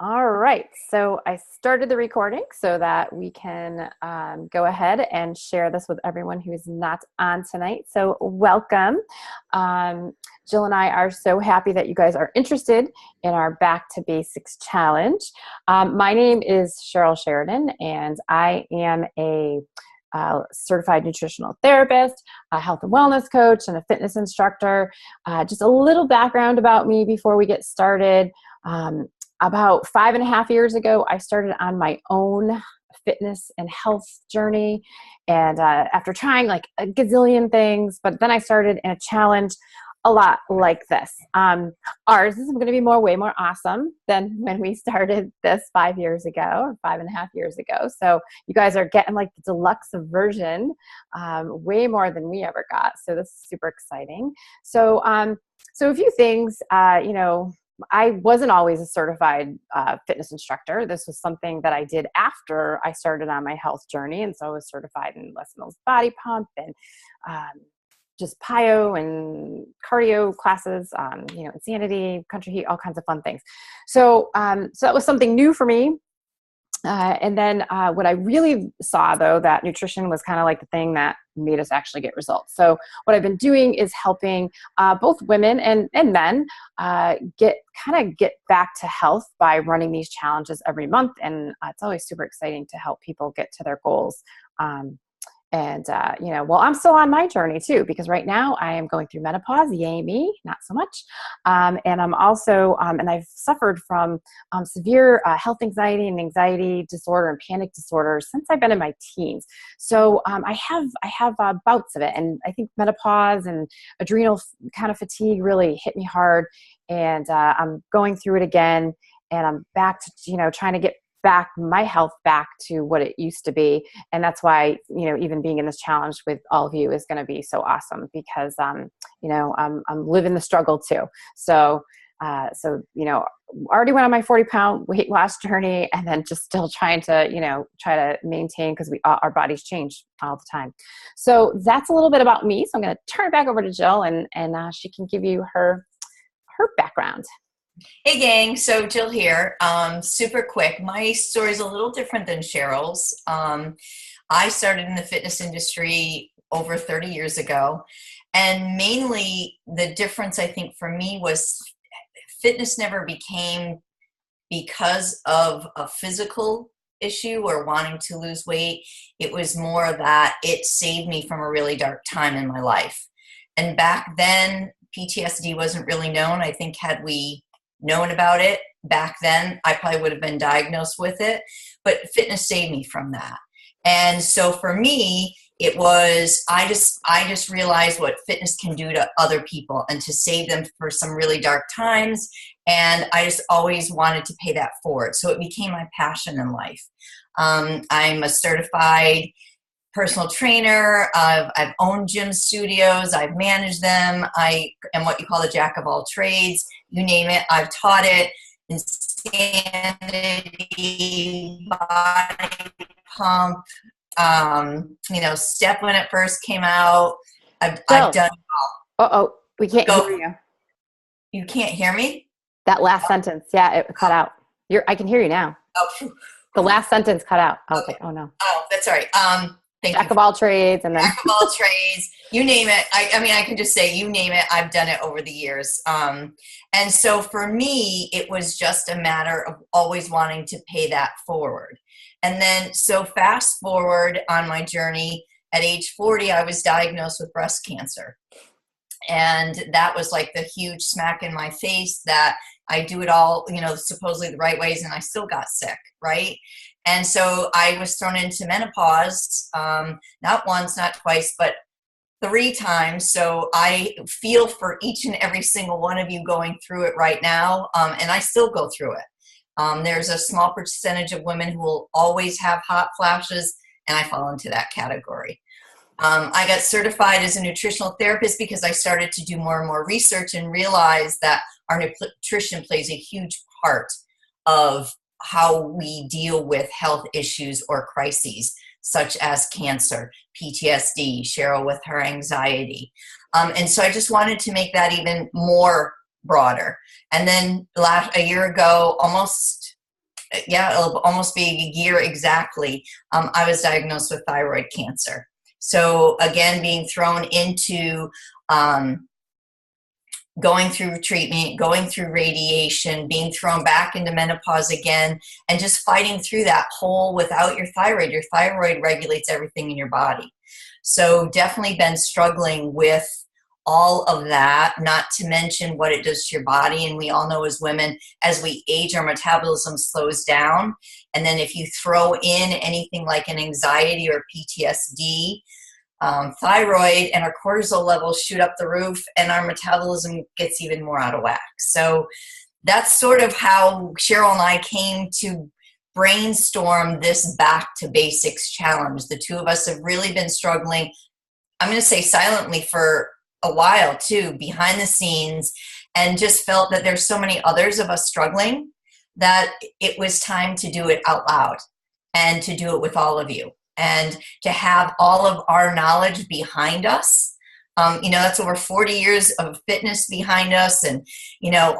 All right, so I started the recording so that we can go ahead and share this with everyone who is not on tonight. So welcome. Jill and I are so happy that you guys are interested in our Back to Basics challenge. My name is Sheryl Sheridan, and I am a certified nutritional therapist, a health and wellness coach, and a fitness instructor. Just a little background about me before we get started. About 5.5 years ago, I started on my own fitness and health journey. And after trying like a gazillion things, but then I started in a challenge a lot like this. Ours is going to be way more awesome than when we started this 5 years ago, or 5.5 years ago. So you guys are getting like the deluxe version, way more than we ever got. So this is super exciting. So a few things, I wasn't always a certified fitness instructor. This was something that I did after I started on my health journey. And so I was certified in Les Mills body pump and just PIO and cardio classes, insanity, country heat, all kinds of fun things. So that was something new for me. And then what I really saw, though, that nutrition was kind of like the thing that made us actually get results. So what I've been doing is helping both women and men get back to health by running these challenges every month. And it's always super exciting to help people get to their goals. I'm still on my journey too, because right now I am going through menopause. Yay me, not so much. And I'm also, and I've suffered from severe health anxiety and anxiety disorder and panic disorder since I've been in my teens. So I have bouts of it. And I think menopause and adrenal kind of fatigue really hit me hard. And I'm going through it again. And I'm back to, trying to get my health back to what it used to be. And that's why, even being in this challenge with all of you is going to be so awesome, because, I'm living the struggle too. So, already went on my 40-pound weight loss journey, and then just still trying to, try to maintain, because our bodies change all the time. So that's a little bit about me. So I'm going to turn it back over to Jill, and she can give you her background. Hey gang, so Jill here. Super quick. My story is a little different than Cheryl's. I started in the fitness industry over 30 years ago, and mainly the difference I think for me was fitness never became because of a physical issue or wanting to lose weight. It was more that it saved me from a really dark time in my life. And back then, PTSD wasn't really known. I think had we known about it back then, I probably would have been diagnosed with it, but fitness saved me from that. And so for me, it was, I just realized what fitness can do to other people and to save them for some really dark times. And I just always wanted to pay that forward. So it became my passion in life. I'm a certified personal trainer. I've owned gym studios. I've managed them. I am what you call the jack of all trades. You name it, I've taught it. Insanity, body pump, step when it first came out. I've done it all. We can't hear you. You can't hear me? That last sentence, yeah, it cut out. I can hear you now. Oh. The last sentence cut out. Okay. Oh no. Oh, that's all right. Jack of all trades, and then jack of all trades. You name it. I can just say you name it. I've done it over the years. And so for me, it was just a matter of always wanting to pay that forward. And then so fast forward on my journey, at age 40, I was diagnosed with breast cancer. And that was like the huge smack in my face that I do it all, supposedly the right ways, and I still got sick, right? And so I was thrown into menopause, not once, not twice, but 3 times. So I feel for each and every single one of you going through it right now, and I still go through it. There's a small percentage of women who will always have hot flashes, and I fall into that category. I got certified as a nutritional therapist because I started to do more and more research and realized that our nutrition plays a huge part of how we deal with health issues or crises, such as cancer, PTSD, Sheryl with her anxiety. And so I just wanted to make that even more broader. And then a year ago, almost yeah, it'll almost be a year exactly. I was diagnosed with thyroid cancer. So again, being thrown into um, going through treatment, going through radiation, being thrown back into menopause again, and just fighting through that whole without your thyroid. Your thyroid regulates everything in your body. So definitely been struggling with all of that, not to mention what it does to your body. And we all know as women, as we age, our metabolism slows down. And then if you throw in anything like an anxiety or PTSD, thyroid and our cortisol levels shoot up the roof and our metabolism gets even more out of whack. So that's sort of how Sheryl and I came to brainstorm this back to basics challenge. The two of us have really been struggling, I'm going to say silently, for a while too, behind the scenes, and just felt that there's so many others of us struggling that it was time to do it out loud and to do it with all of you and to have all of our knowledge behind us. That's over 40 years of fitness behind us, and,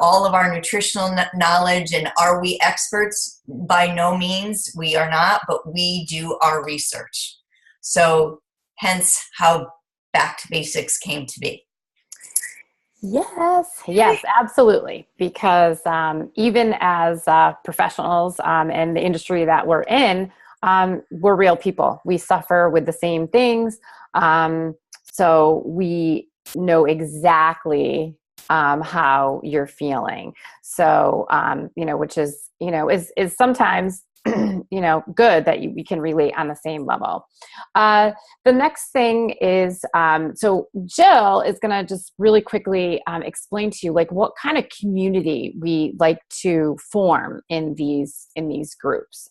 all of our nutritional knowledge. And are we experts? By no means. We are not, but we do our research. So hence how back to basics came to be. Yes, absolutely. Because even as professionals in the industry that we're in, we're real people. We suffer with the same things. So we know exactly how you're feeling. So, which is sometimes, good that we can relate on the same level. The next thing is, so Jill is going to just really quickly explain to you like what kind of community we like to form in these groups,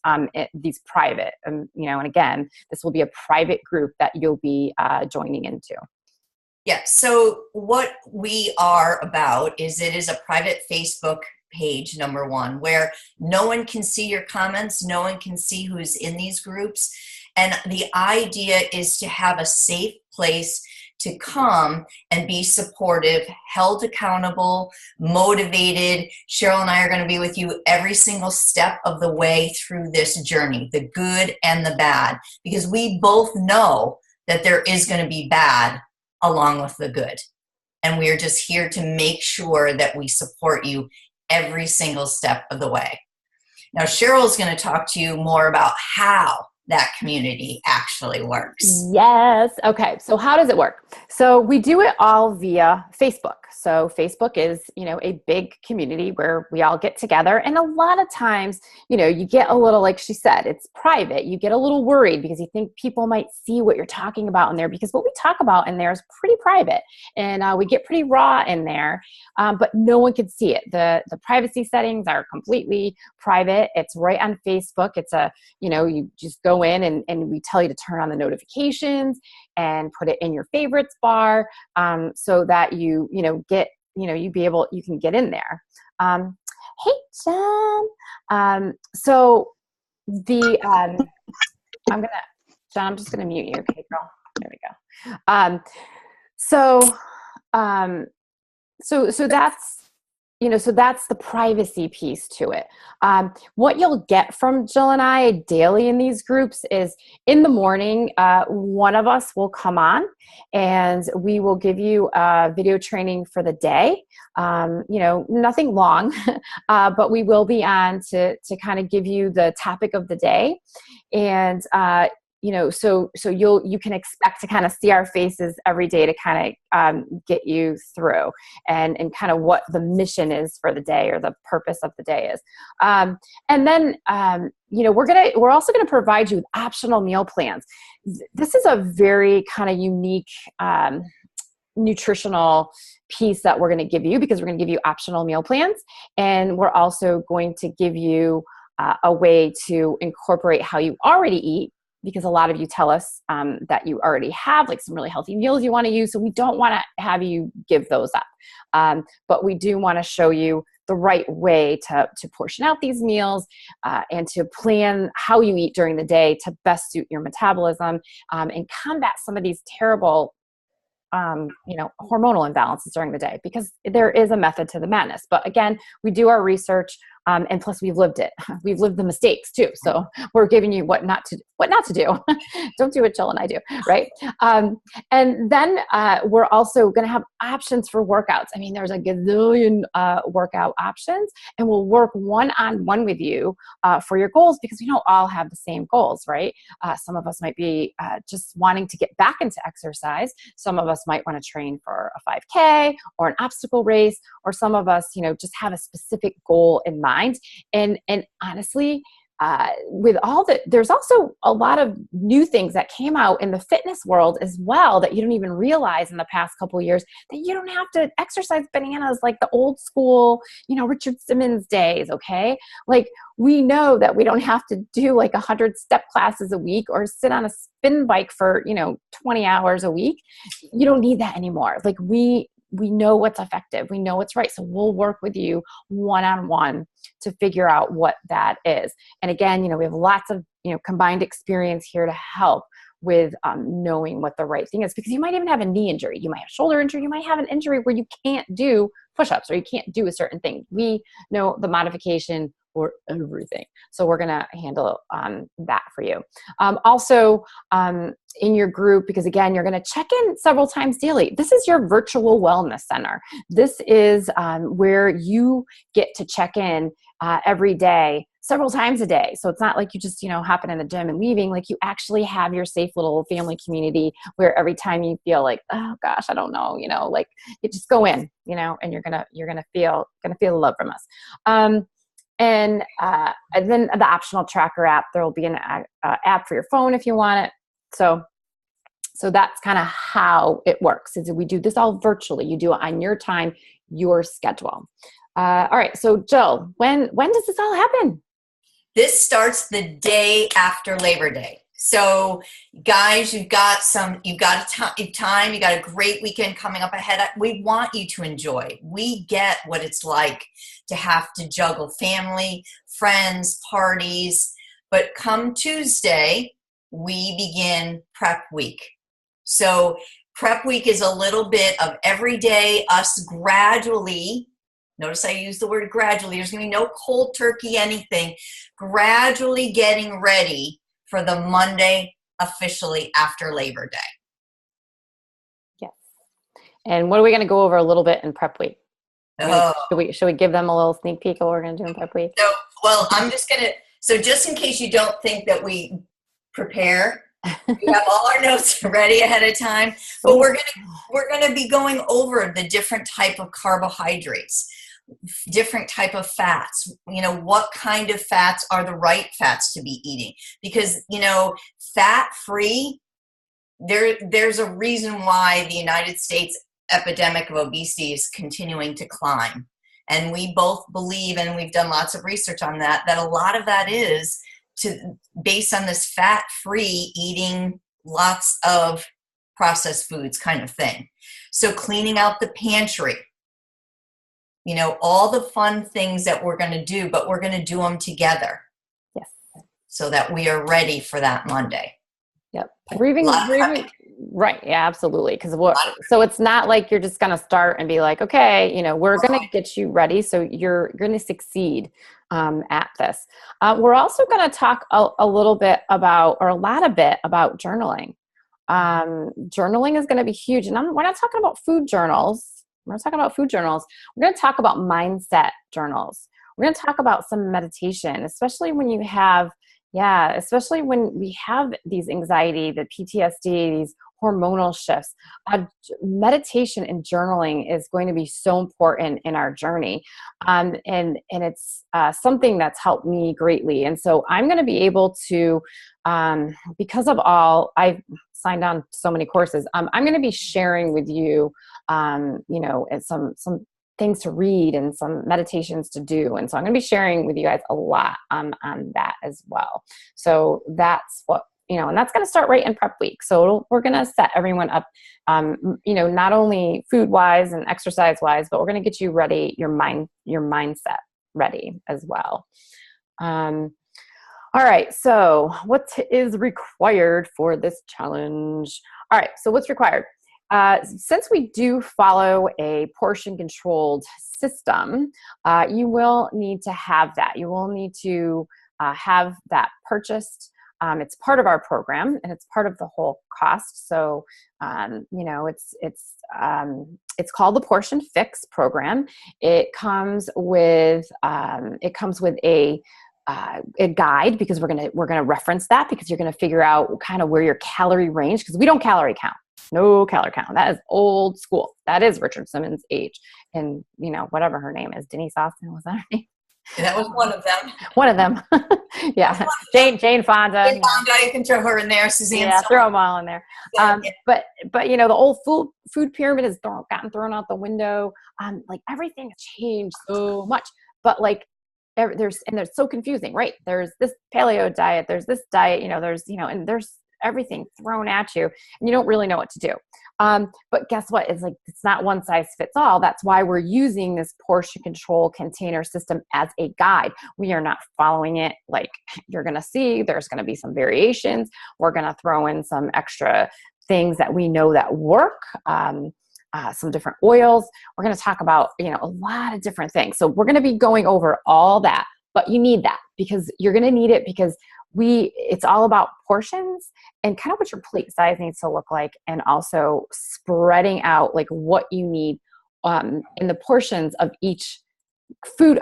these private, and again, this will be a private group that you'll be joining into. Yeah, so what we are about is it is a private Facebook page, number one, where no one can see your comments, no one can see who's in these groups. And the idea is to have a safe place to come and be supportive, held accountable, motivated. Sheryl and I are going to be with you every single step of the way through this journey, the good and the bad, because we both know that there is going to be bad along with the good. And we are just here to make sure that we support you every single step of the way. Now, Cheryl's going to talk to you more about how that community actually works. Yes. Okay. So how does it work? So we do it all via Facebook. So Facebook is, a big community where we all get together. And a lot of times, you get a little, like she said, it's private. You get a little worried because you think people might see what you're talking about in there, because what we talk about in there is pretty private, and we get pretty raw in there, but no one can see it. The privacy settings are completely private. It's right on Facebook. It's you just go in and we tell you to turn on the notifications and put it in your favorites bar, so that you can get in there. Hey, Jen. So Jen, I'm just gonna mute you. Okay, girl. There we go. So that's, so that's the privacy piece to it. What you'll get from Jill and I daily in these groups is in the morning, one of us will come on and we will give you a video training for the day. Nothing long, but we will be on to kind of give you the topic of the day. And, so you can expect to kind of see our faces every day to kind of get you through and kind of what the mission is for the day or the purpose of the day is. And then, we're also going to provide you with optional meal plans. This is a very kind of unique nutritional piece that we're going to give you, because we're going to give you optional meal plans. And we're also going to give you a way to incorporate how you already eat, because a lot of you tell us that you already have like some really healthy meals you want to use. So we don't want to have you give those up. But we do want to show you the right way to portion out these meals and to plan how you eat during the day to best suit your metabolism and combat some of these terrible hormonal imbalances during the day, because there is a method to the madness. But again, we do our research. And plus we've lived it. We've lived the mistakes too. So we're giving you what not to do. Don't do what Jill and I do. Right. And then we're also going to have options for workouts. I mean, there's a gazillion workout options, and we'll work one-on-one with you for your goals, because we don't all have the same goals, right? Some of us might be just wanting to get back into exercise. Some of us might want to train for a 5K or an obstacle race, or some of us, just have a specific goal in mind. And honestly, with all that, there's also a lot of new things that came out in the fitness world as well that you don't even realize in the past couple of years, that you don't have to exercise bananas like the old school, Richard Simmons days. Okay. Like, we know that we don't have to do like 100 step classes a week or sit on a spin bike for, 20 hours a week. You don't need that anymore. Like, we know what's effective. We know what's right. So we'll work with you one-on-one to figure out what that is. And again, we have lots of, combined experience here to help with knowing what the right thing is, because you might even have a knee injury. You might have a shoulder injury. You might have an injury where you can't do push-ups or you can't do a certain thing. We know the modification for everything. So we're going to handle that for you. Also, in your group, because again, you're going to check in several times daily. This is your virtual wellness center. This is where you get to check in every day, several times a day. So it's not like you just, hopping in the gym and leaving. Like, you actually have your safe little family community where every time you feel like, oh gosh, I don't know, like, you just go in, and you're gonna feel love from us. And then the optional tracker app, there will be an app for your phone if you want it. So that's kind of how it works, is we do this all virtually. You do it on your time, your schedule. All right. So Jill, when does this all happen? This starts the day after Labor Day. So guys, you've got time, you got a great weekend coming up ahead. We want you to enjoy. We get what it's like to have to juggle family, friends, parties, but come Tuesday, we begin prep week. So prep week is a little bit of every day, us gradually, notice I use the word gradually, there's going to be no cold turkey anything, gradually getting ready for the Monday officially after Labor Day. Yes. And what are we going to go over a little bit in prep week? Should we give them a little sneak peek of what we're going to do in prep week? So, well, so just in case you don't think that we prepare, we have all our notes ready ahead of time, but we're going to be going over the different type of carbohydrates, different type of fats, what kind of fats are the right fats to be eating, because, fat-free, there's a reason why the United States epidemic of obesity is continuing to climb. And we both believe, and we've done lots of research on that a lot of that is based on this fat-free eating lots of processed foods kind of thing. So cleaning out the pantry, all the fun things that we're going to do, but we're going to do them together. Yes. So that we are ready for that Monday. Yep. Right. Yeah, absolutely. So it's not like you're just going to start and be like, okay, we're going to get you ready. So you're going to succeed at this. We're also going to talk a little bit about, or a lot of bit about journaling. Journaling is going to be huge. And we're not talking about food journals. We're not talking about food journals. We're going to talk about mindset journals. We're going to talk about some meditation, especially when you have, especially when we have these anxiety, the PTSD, these hormonal shifts. Meditation and journaling is going to be so important in our journey. And it's something that's helped me greatly. And so I'm going to be able to, because of I've signed on so many courses, I'm going to be sharing with you, some things to read and some meditations to do. And so I'm going to be sharing with you guys a lot on that as well. So that's what, and that's going to start right in prep week. So we're going to set everyone up, not only food wise and exercise wise, but we're going to get you ready, your mindset ready as well. All right. So what is required for this challenge? All right. So what's required? Since we do follow a portion controlled system, you will need to have that. You will need to have that purchased. It's part of our program and it's part of the whole cost. So, it's called the Portion Fix program. It comes with a guide, because we're gonna reference that, because you're gonna figure out kind of where your calorie range, because we don't calorie count. No calorie count. That is old school. That is Richard Simmons' age. And, whatever her name is, Denise Austin, was that her name? And that was one of them. One of them. Yeah. Jane Fonda. Jane Fonda, you can throw her in there. Suzanne. Yeah, throw them all in there. But the old food pyramid has gotten thrown out the window. Like everything's changed so much. But like there's so confusing, right? There's this paleo diet, there's this diet, and there's everything thrown at you and you don't really know what to do. But guess what? It's not one size fits all. That's why we're using this portion control container system as a guide. We are not following it like you're going to see. There's going to be some variations. We're going to throw in some extra things that we know that work. Some different oils. We're going to talk about, a lot of different things. So we're going to be going over all that, but you need that, because you're going to need it, because it's all about portions and kind of what your plate size needs to look like, and also spreading out like what you need in the portions of each food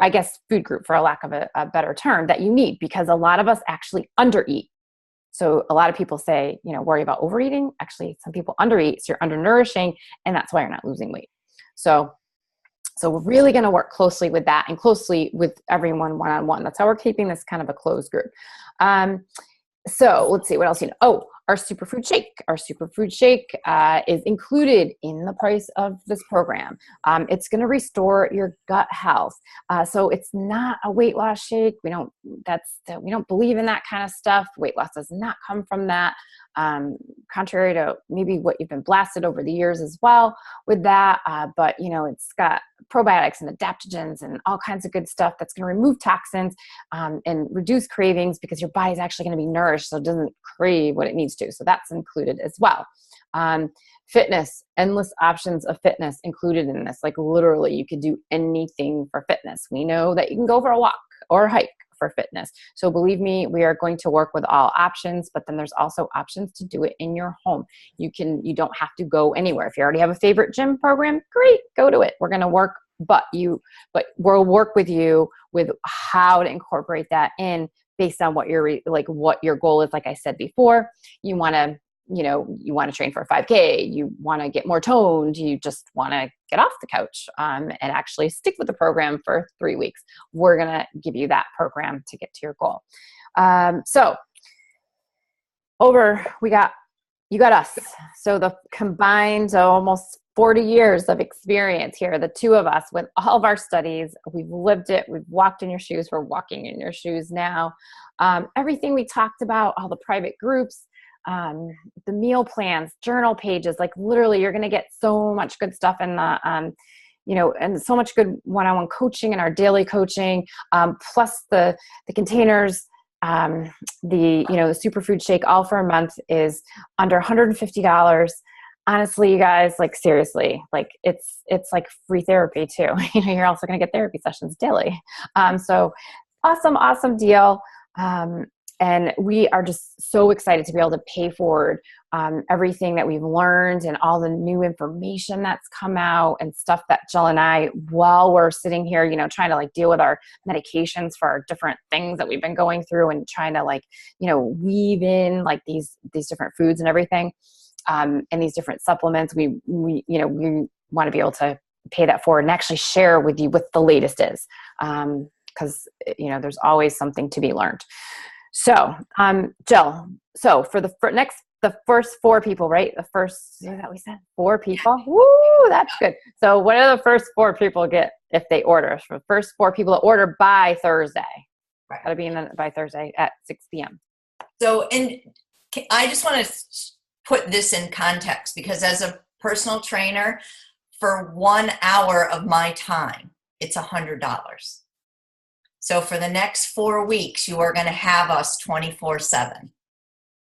group, for a lack of a better term, that you need, because a lot of us actually undereat. So a lot of people say, worry about overeating. Actually, some people undereat, so you're undernourishing, and that's why you're not losing weight. So we're really going to work closely with that, and closely with everyone one-on-one. That's how we're keeping this kind of a closed group. So let's see what else our superfood shake. Our superfood shake is included in the price of this program. It's going to restore your gut health. So it's not a weight loss shake. We don't believe in that kind of stuff. Weight loss does not come from that. Contrary to maybe what you've been blasted over the years as well with that. But it's got probiotics and adaptogens and all kinds of good stuff that's going to remove toxins and reduce cravings, because your body's actually going to be nourished, so it doesn't crave what it needs to. So that's included as well. Fitness, endless options of fitness included in this. Like literally, you could do anything for fitness. We know that you can go for a walk or a hike for fitness. So believe me, we are going to work with all options, but then there's also options to do it in your home. You don't have to go anywhere. If you already have a favorite gym program, great, go to it. We're going to work, but we'll work with you with how to incorporate that in based on what your goal is. Like I said before, you want to train for a 5K, you want to get more toned, you just want to get off the couch and actually stick with the program for 3 weeks. We're going to give you that program to get to your goal. You got us. So the combined almost 40 years of experience here, the two of us with all of our studies. We've lived it. We've walked in your shoes. We're walking in your shoes now. Everything we talked about, all the private groups, the meal plans, journal pages, like literally you're going to get so much good stuff in the, and so much good one-on-one coaching in our daily coaching, plus the containers, the superfood shake, all for a month is under $150. Honestly, you guys, like seriously, like it's like free therapy too. You're also going to get therapy sessions daily. So awesome deal. And we are just so excited to be able to pay forward everything that we've learned and all the new information that's come out and stuff that Jill and I, while we're sitting here, trying to like deal with our medications for our different things that we've been going through, and trying to like, weave in like these different foods and everything, and these different supplements. We want to be able to pay that forward and actually share with you what the latest is, because there's always something to be learned. So, Jill, so for the first 4 people, right? The first, that we said 4 people. Woo, that's good. So what do the first 4 people get if they order? For the first 4 people that order by Thursday, right. Got to be in by Thursday at 6 p.m. So, and I just want to put this in context, because as a personal trainer, for 1 hour of my time, it's $100. So for the next 4 weeks, you are going to have us 24/7.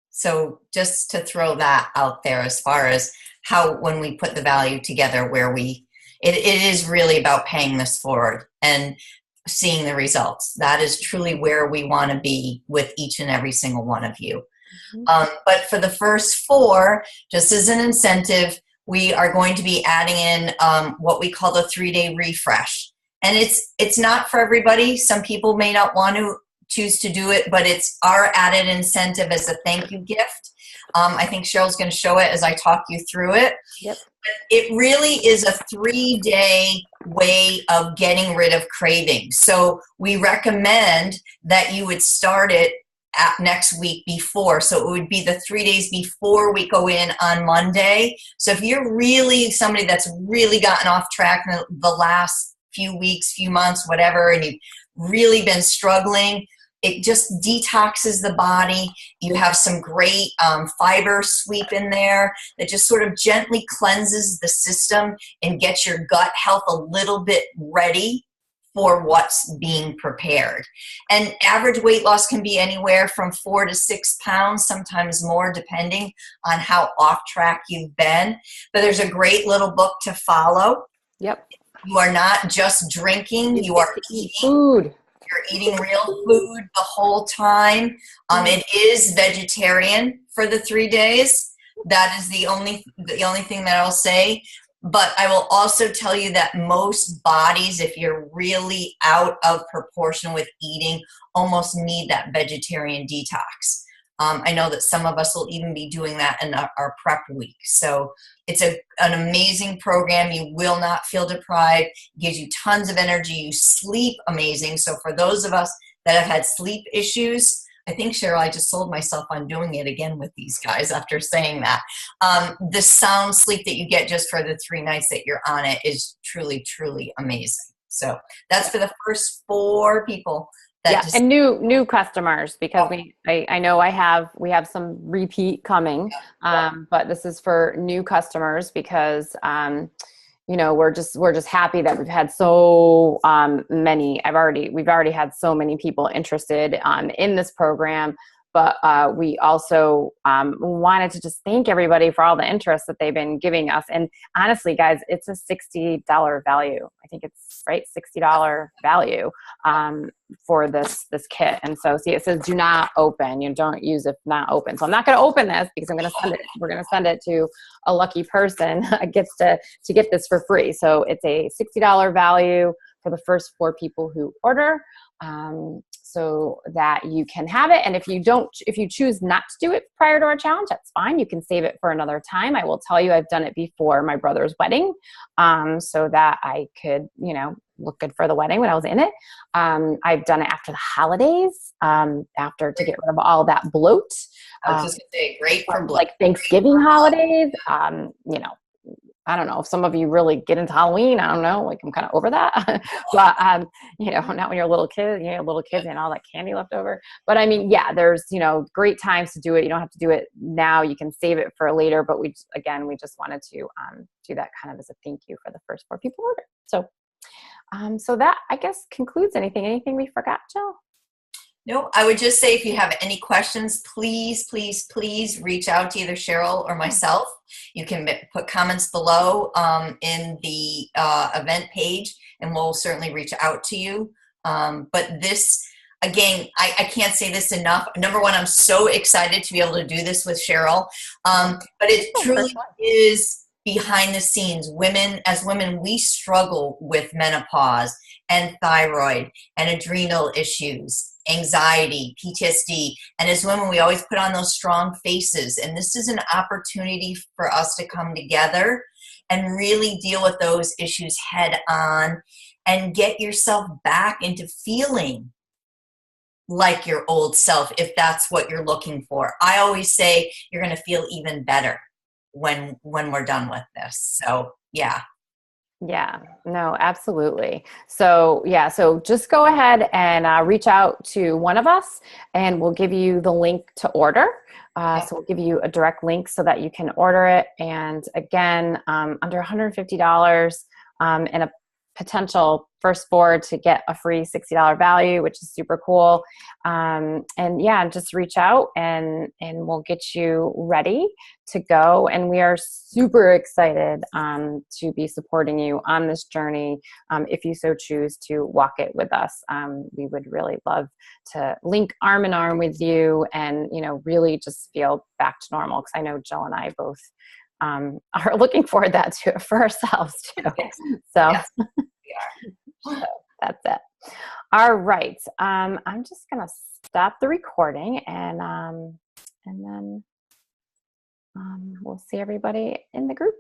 So just to throw that out there as far as how when we put the value together, it is really about paying this forward and seeing the results. That is truly where we want to be with each and every single one of you. But for the first 4, just as an incentive, we are going to be adding in what we call the 3-day refresh. And it's not for everybody. Some people may not want to choose to do it, but it's our added incentive as a thank you gift. I think Cheryl's going to show it as I talk you through it. Yep. It really is a 3-day way of getting rid of cravings. So we recommend that you would start it next week before. So it would be the 3 days before we go in on Monday. So if you're really somebody that's really gotten off track in the last few weeks, few months, whatever, and you've really been struggling, it just detoxes the body. You have some great fiber sweep in there that just sort of gently cleanses the system and gets your gut health a little bit ready for what's being prepared. And average weight loss can be anywhere from 4 to 6 pounds, sometimes more, depending on how off track you've been. But there's a great little book to follow. Yep. You are not just drinking, you are eating food. You're eating real food the whole time. It is vegetarian for the 3 days. That is the only thing that I'll say. But I will also tell you that most bodies, if you're really out of proportion with eating, almost need that vegetarian detox. I know that some of us will even be doing that in our prep week. So it's an amazing program. You will not feel deprived. It gives you tons of energy. You sleep amazing. So for those of us that have had sleep issues, I think, Cheryl, I just sold myself on doing it again with these guys after saying that. The sound sleep that you get just for the 3 nights that you're on it is truly, truly amazing. So that's for the first 4 people. And new customers, because I know we have some repeat coming, but this is for new customers because we're just happy that we've had so many. We've already had so many people interested in this program. But we also wanted to just thank everybody for all the interest that they've been giving us. And honestly, guys, it's a $60 value. I think it's right, $60 value for this kit. And so see, it says do not open. You don't use if not open. So I'm not going to open this because I'm going to send it. We're going to send it to a lucky person gets to get this for free. So it's a $60 value for the first 4 people who order. So that you can have it. And if you choose not to do it prior to our challenge, that's fine. You can save it for another time. I will tell you, I've done it before my brother's wedding, so that I could, look good for the wedding when I was in it. I've done it after the holidays, to get rid of all that bloat. I was just going to say, great for like Thanksgiving holidays, I don't know if some of you really get into Halloween. I don't know. Like I'm kind of over that, but not when you're a little kid, little kids and all that candy left over. But I mean, yeah, there's, great times to do it. You don't have to do it now. You can save it for later, but we just wanted to do that kind of as a thank you for the first 4 people order. So that I guess concludes anything we forgot, Jill? No, I would just say if you have any questions, please, please, please reach out to either Cheryl or myself. You can put comments below in the event page, and we'll certainly reach out to you. But this, again, I can't say this enough. Number one, I'm so excited to be able to do this with Cheryl. But it truly is behind the scenes. As women, we struggle with menopause and thyroid and adrenal issues, anxiety, PTSD. And as women, we always put on those strong faces. And this is an opportunity for us to come together and really deal with those issues head on and get yourself back into feeling like your old self, if that's what you're looking for. I always say you're going to feel even better when we're done with this. So, yeah. Yeah, no, absolutely. So just go ahead and reach out to one of us and we'll give you the link to order. So we'll give you a direct link so that you can order it. And again, under $150 and a potential first 4 to get a free $60 value, which is super cool. And yeah, just reach out and we'll get you ready to go. And we are super excited to be supporting you on this journey. If you so choose to walk it with us, we would really love to link arm in arm with you and, really just feel back to normal. Because I know Jill and I both are looking forward to that too, for ourselves too. Yes. So, Yes, we are. so that's it. All right. I'm just gonna stop the recording and then we'll see everybody in the group.